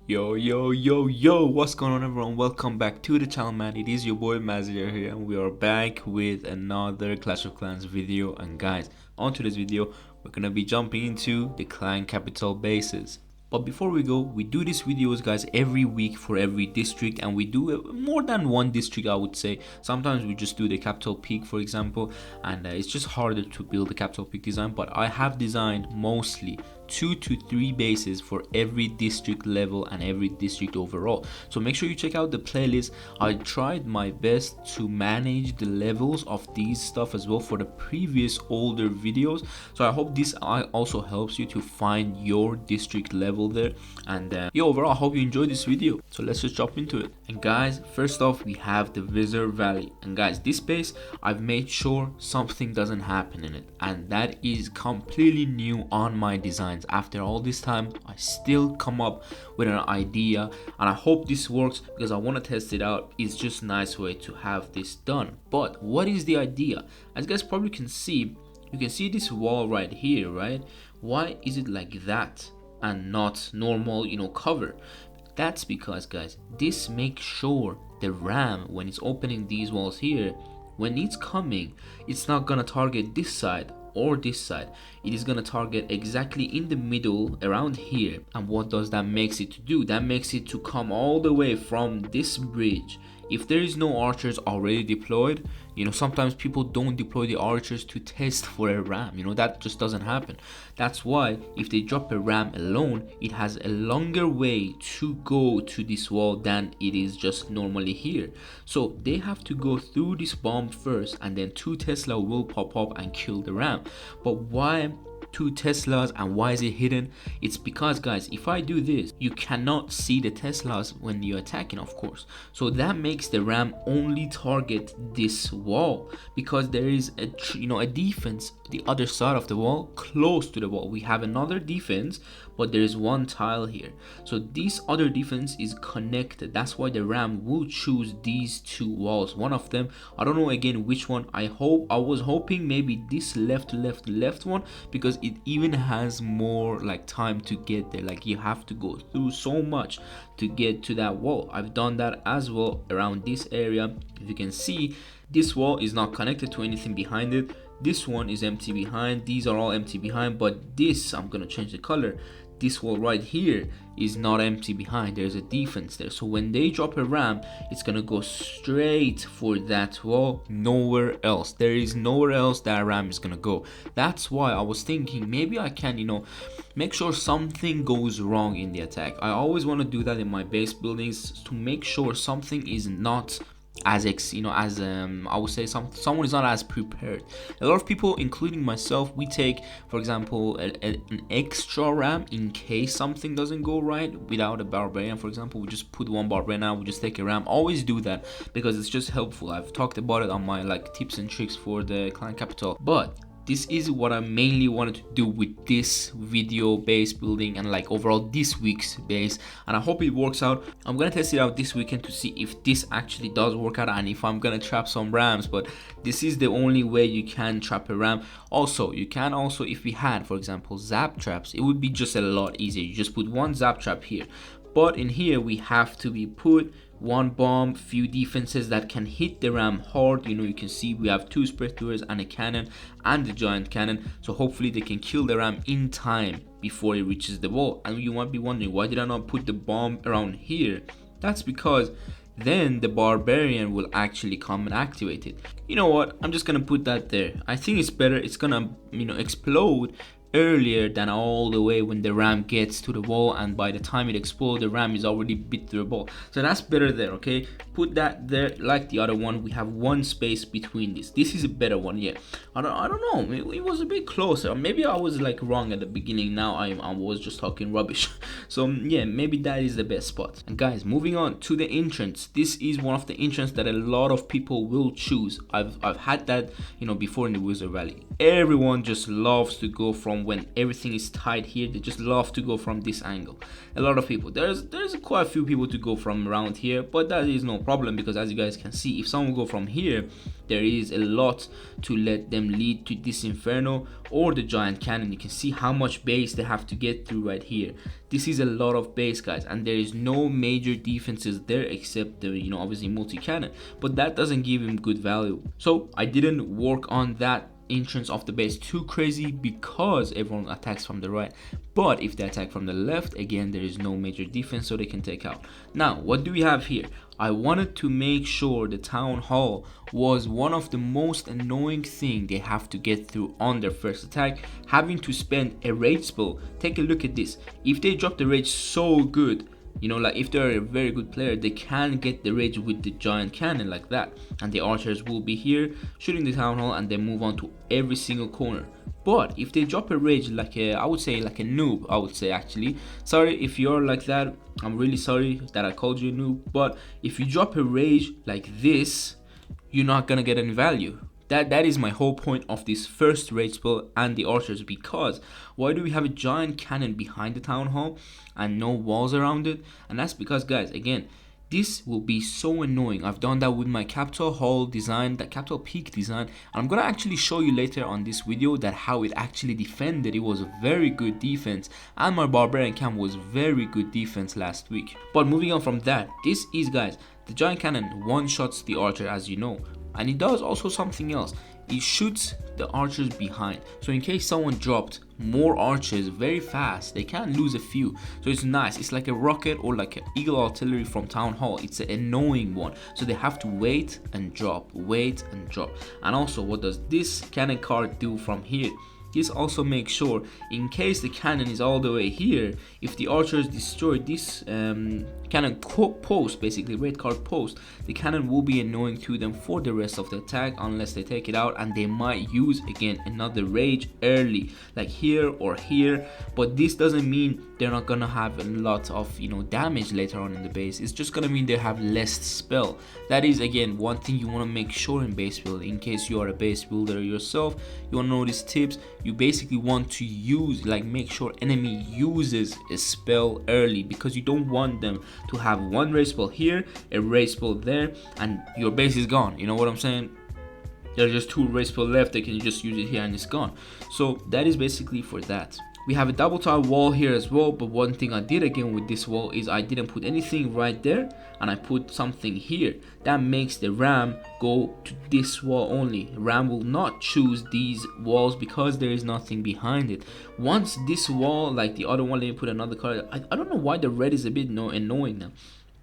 Yo, what's going on, everyone? Welcome back to the channel, man. It is your boy Mazir here, and we are back with another Clash of Clans video. And guys, on today's video, we're gonna be jumping into the clan capital bases. But before we go, we do these videos, guys, every week for every district, and we do more than one district, I would say. Sometimes we just do the capital peak, for example, and it's just harder to build the capital peak design. But I have designed mostly 2 to 3 bases for every district level and every district overall, so make sure you check out the playlist. I tried my best to manage the levels of these stuff as well for the previous older videos, so I hope this also helps you to find your district level there. And yeah, overall I hope you enjoyed this video, so let's just jump into it. And guys, first off, we have the Wizard Valley, and guys, this base I've made sure something doesn't happen in it, and that is completely new on my design. After all this time, I still come up with an idea, and I hope this works because I want to test it out. It's just a nice way to have this done. But what is the idea? As you guys probably can see, you can see this wall right here, right? Why is it like that and not normal, cover? That's because, guys, this makes sure the ram, when it's opening these walls here, when it's coming, it's not gonna target this side or this side. It is gonna target exactly in the middle around here. And what does that makes it to do? That makes it to come all the way from this bridge. If there is no archers already deployed, sometimes people don't deploy the archers to test for a ram. That just doesn't happen. That's why if they drop a ram alone, it has a longer way to go to this wall than it is just normally here. So they have to go through this bomb first, and then 2 Tesla will pop up and kill the ram. But why 2 Teslas and why is it hidden? It's because, guys, if I do this, you cannot see the Teslas when you're attacking, of course. So that makes the ram only target this wall, because there is a defense the other side of the wall, close to the wall. We have another defense, but there is one tile here, so this other defense is connected. That's why the ram will choose these 2 walls, one of them. I don't know again which one. I was hoping maybe this left one, because it even has more like time to get there. Like, you have to go through so much to get to that wall. I've done that as well around this area. If you can see, this wall is not connected to anything behind it. This one is empty behind. These are all empty behind, but this, I'm gonna change the color. This wall right here is not empty behind. There's a defense there, so when they drop a ram, it's gonna go straight for that wall, nowhere else. There is nowhere else that ram is gonna go. That's why I was thinking maybe I can make sure something goes wrong in the attack. I always want to do that in my base buildings, to make sure something is not as I would say someone is not as prepared. A lot of people, including myself, we take, for example, an extra ram in case something doesn't go right. Without a barbarian, for example, we just put 1 barbarian out, we just take a ram. Always do that because it's just helpful. I've talked about it on my tips and tricks for the clan capital. But this is what I mainly wanted to do with this video base building and overall this week's base, and I hope it works out. I'm gonna test it out this weekend to see if this actually does work out and if I'm gonna trap some rams. But this is the only way you can trap a ram. Also, you can if we had, for example, zap traps, it would be just a lot easier. You just put 1 zap trap here, but in here we have to be put 1 bomb, few defenses that can hit the ram hard. You can see we have 2 spread throwers and a cannon and the giant cannon, so hopefully they can kill the ram in time before it reaches the wall. And you might be wondering, why did I not put the bomb around here? That's because then the barbarian will actually come and activate it. You know what, I'm just gonna put that there. I think it's better. It's gonna explode earlier than all the way when the ram gets to the wall, and by the time it explodes, the ram is already bit through the wall. So that's better there. Okay, put that there. Like the other one, we have 1 space between this. This is a better one. Yeah, I don't know, it was a bit closer. Maybe I was wrong at the beginning. Now I was just talking rubbish. So yeah, maybe that is the best spot. And guys, moving on to the entrance. This is one of the entrance that a lot of people will choose. I've had that before in the Wizard Valley. Everyone just loves to go from from when everything is tight here, they just love to go from this angle. A lot of people, there's quite a few people to go from around here, but that is no problem, because as you guys can see, if someone go from here, there is a lot to let them lead to this inferno or the giant cannon. You can see how much base they have to get through right here. This is a lot of base, guys, and there is no major defenses there except the, you know, obviously multi-cannon, but that doesn't give him good value. So I didn't work on that entrance of the base too crazy because everyone attacks from the right, but if they attack from the left, again, there is no major defense, so they can take out. Now what do we have here? I wanted to make sure the town hall was one of the most annoying thing they have to get through on their first attack, having to spend a rage spell. Take a look at this. If they drop the rage so good, you know, like if they're a very good player, they can get the rage with the giant cannon like that, and the archers will be here shooting the town hall and then move on to every single corner. But if they drop a rage like a, I would say like a noob, I would say, actually, sorry if you're like that, I'm really sorry that I called you a noob, but if you drop a rage like this, you're not gonna get any value. That is my whole point of this first rage spell and the archers, because why do we have a giant cannon behind the town hall and no walls around it? And that's because, guys, again, this will be so annoying. I've done that with my capital hall design, that capital peak design, and I'm gonna actually show you later on this video that how it actually defended. It was a very good defense, and my barbarian camp was very good defense last week. But moving on from that, this is, guys, the giant cannon one-shots the archer, as you know, and it does also something else. It shoots the archers behind, so in case someone dropped more archers very fast, they can lose a few. So it's nice. It's like a rocket or like an eagle artillery from town hall. It's an annoying one, so they have to wait and drop, wait and drop. And also, what does this cannon card do from here? This also makes sure, in case the cannon is all the way here, if the archers destroy this cannon post, basically red card post, the cannon will be annoying to them for the rest of the attack unless they take it out, and they might use again another rage early, like here or here. But this doesn't mean they're not gonna have a lot of, you know, damage later on in the base. It's just gonna mean they have less spell. That is, again, one thing you want to make sure in base build. In case you are a base builder yourself, you want to know these tips. You basically want to use, like, make sure enemy uses a spell early, because you don't want them to have one rage spell here, a rage spell there, and your base is gone. You know what I'm saying? There's just two rage spell left, they can just use it here and it's gone. So that is basically for that. We have a double tile wall here as well, but one thing I did again with this wall is I didn't put anything right there, and I put something here. That makes the ram go to this wall only. Ram will not choose these walls because there is nothing behind it. Once this wall, like the other one, let me put another color. I don't know why the red is a bit annoying now.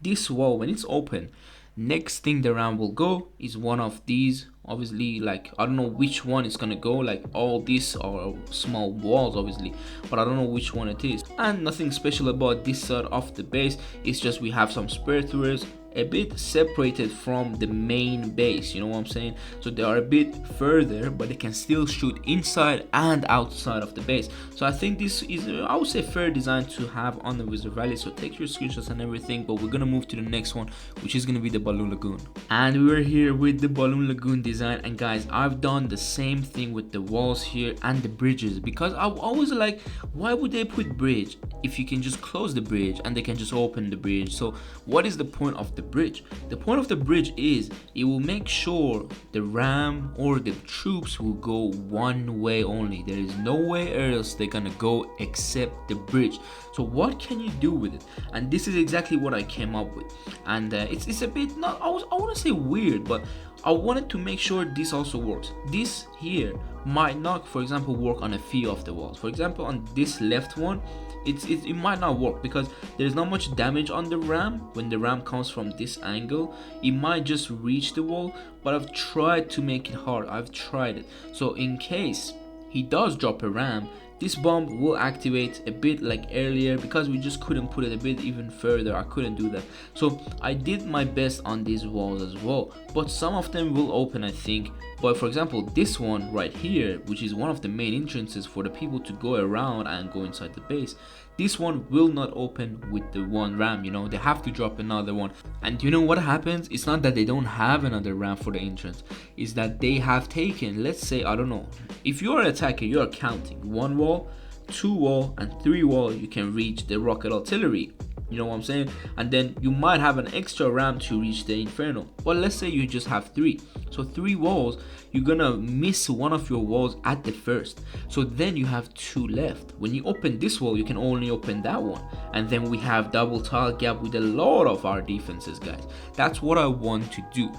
This wall, when it's open, next thing the ram will go is one of these. Obviously, like, I don't know which one is gonna go. Like, all these are small walls obviously, but I don't know which one it is. And nothing special about this side of the base. It's just we have some spear throwers a bit separated from the main base, you know what I'm saying? So they are a bit further, but they can still shoot inside and outside of the base. So I think this is, I would say, fair design to have on the Wizard Valley. So take your screenshots and everything, but we're gonna move to the next one, which is gonna be the Balloon Lagoon. And we're here with the Balloon Lagoon design, and guys, I've done the same thing with the walls here and the bridges, because I always like, why would they put bridge if you can just close the bridge and they can just open the bridge? So what is the point of the bridge? The point of the bridge is it will make sure the ram or the troops will go one way only. There is no way else they're gonna go except the bridge. So what can you do with it? And this is exactly what I came up with. And it's a bit, not, I want to say weird, but I wanted to make sure this also works. This here might not, for example, work on a few of the walls. For example, on this left one, it might not work because there's not much damage on the ram. When the ram comes from this angle, it might just reach the wall, but I've tried to make it hard. I've tried it. So in case he does drop a ram, this bomb will activate a bit like earlier, because we just couldn't put it a bit even further. I couldn't do that. So I did my best on these walls as well, but some of them will open, I think, But for example, this one right here, which is one of the main entrances for the people to go around and go inside the base, this one will not open with the one ram, you know, they have to drop another one. And you know what happens? It's not that they don't have another ram for the entrance, is that they have taken, let's say, I don't know, if you're an attacker, you are counting 1 wall, 2 wall, and 3 wall, you can reach the rocket artillery. You know what I'm saying? And then you might have an extra ram to reach the inferno. But let's say you just have 3. So 3 walls, you're gonna miss one of your walls at the first. So then you have 2 left. When you open this wall, you can only open that one. And then we have double tile gap with a lot of our defenses, guys. That's what I want to do.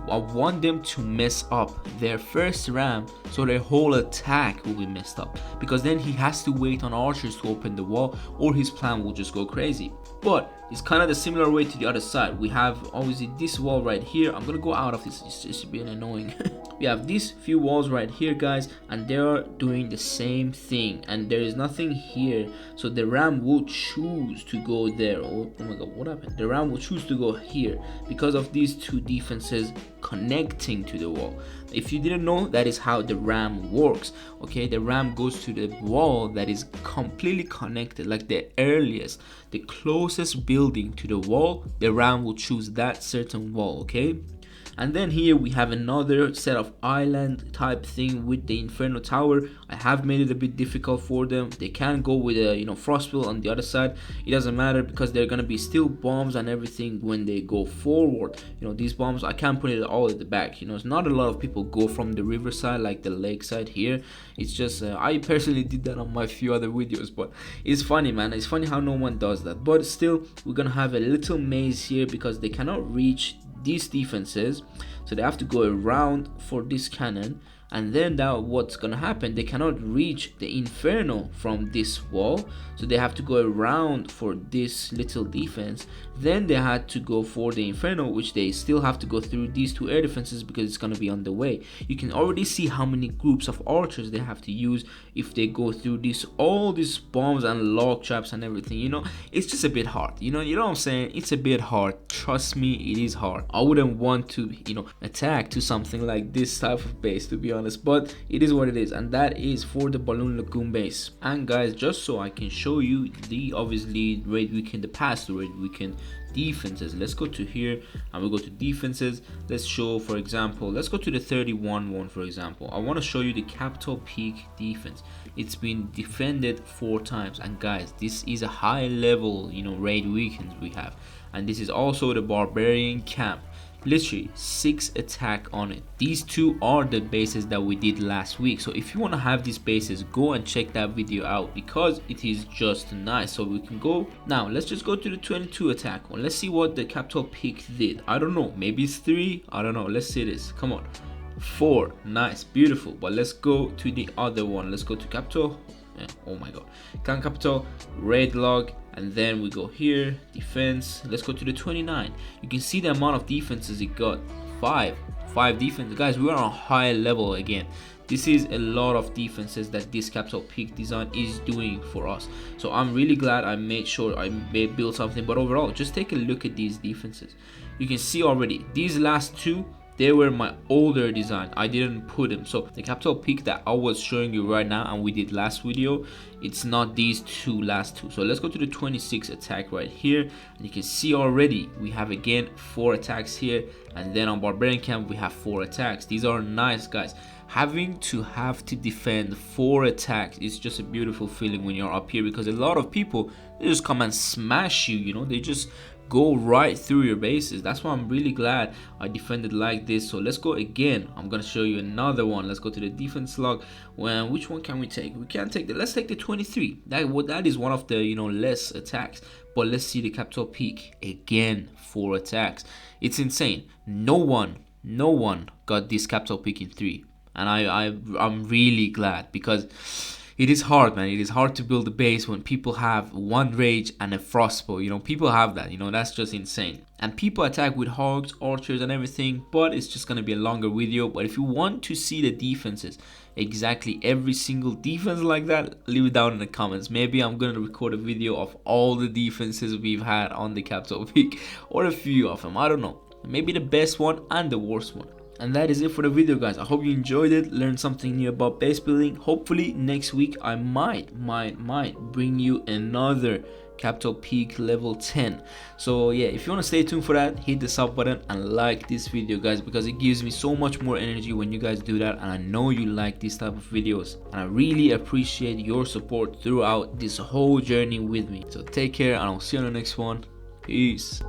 I want them to mess up their first ram, so their whole attack will be messed up, because then he has to wait on archers to open the wall, or his plan will just go crazy. But it's kind of the similar way to the other side. We have obviously this wall right here. I'm gonna go out of this, it's just being annoying. We have these few walls right here, guys, and they're doing the same thing, and there is nothing here, so the ram will choose to go there. Oh my god, what happened? The ram will choose to go here because of these 2 defenses connecting to the wall. If you didn't know, that is how the ram works. Okay, the ram goes to the wall that is completely connected, like the earliest, the closest building to the wall, the ram will choose that certain wall. Okay, and then here we have another set of island type thing with the inferno tower. I have made it a bit difficult for them. They can go with a, you know, frostbill on the other side. It doesn't matter because they're gonna be still bombs and everything when they go forward. You know, these bombs, I can't put it all at the back. You know, it's not a lot of people go from the riverside like the lakeside here. It's just I personally did that on my few other videos, but it's funny, man. It's funny how no one does that. But still, we're gonna have a little maze here because they cannot reach these defenses, so they have to go around for this cannon. And then that what's gonna happen, they cannot reach the inferno from this wall, so they have to go around for this little defense. Then they had to go for the inferno, which they still have to go through these 2 air defenses because it's gonna be on the way. You can already see how many groups of archers they have to use if they go through this, all these bombs and log traps and everything. You know, it's just a bit hard. You know what I'm saying? It's a bit hard. Trust me, it is hard. I wouldn't want to, you know, attack to something like this type of base, to be honest, but it is what it is, and that is for the Balloon Lagoon base. And guys, just so I can show you the obviously raid weekend, the past raid weekend defenses, let's go to here and we'll go to defenses. Let's show, for example, let's go to the 31 one. For example, I want to show you the Capital Peak defense. It's been defended 4 times, and guys, this is a high level, you know, raid weekends we have. And this is also the Barbarian camp. Literally 6 attack on it. These 2 are the bases that we did last week, so if you want to have these bases, go and check that video out because it is just nice. So we can go now, let's just go to the 22 attack one. Let's see what the Capital Peak did. I don't know, maybe it's 3, I don't know. Let's see this, come on. 4, nice, beautiful. But let's go to the other one. Let's go to Capital. Yeah, oh my god, Clan Capital, raid log, and then we go here, defense. Let's go to the 29. You can see the amount of defenses it got. 5 defense, guys. We are on high level again. This is a lot of defenses that this Capital Peak design is doing for us, so I'm really glad I made sure I build something. But overall, just take a look at these defenses. You can see already these last 2, they were my older design. I didn't put them. So the Capital Peak that I was showing you right now and we did last video, it's not these last two. So let's go to the 26 attack right here, and you can see already we have again 4 attacks here, and then on Barbarian camp we have 4 attacks. These are nice, guys. Having to defend 4 attacks is just a beautiful feeling when you're up here, because a lot of people, they just come and smash you, you know, they just go right through your bases. That's why I'm really glad I defended like this. So let's go again. I'm gonna show you another one. Let's go to the defense log. Well, which one can we take? We can't take the, let's take the 23. That is one of the, you know, less attacks. But let's see the Capital Peak again. 4 attacks. It's insane. No one got this Capital Peak in 3, and I'm really glad, because it is hard, man. It is hard to build a base when people have 1 rage and a frostbow. You know, people have that. You know, that's just insane. And people attack with hogs, archers, and everything. But it's just gonna be a longer video. But if you want to see the defenses, exactly every single defense like that, leave it down in the comments. Maybe I'm gonna record a video of all the defenses we've had on the Capital Peak, or a few of them. I don't know. Maybe the best one and the worst one. And that is it for the video, guys. I hope you enjoyed it, learned something new about base building. Hopefully next week I might bring you another capital peak level 10. So yeah, if you want to stay tuned for that, hit the sub button and like this video, guys, because it gives me so much more energy when you guys do that, and I know you like these type of videos, and I really appreciate your support throughout this whole journey with me. So take care, and I'll see you on the next one. Peace.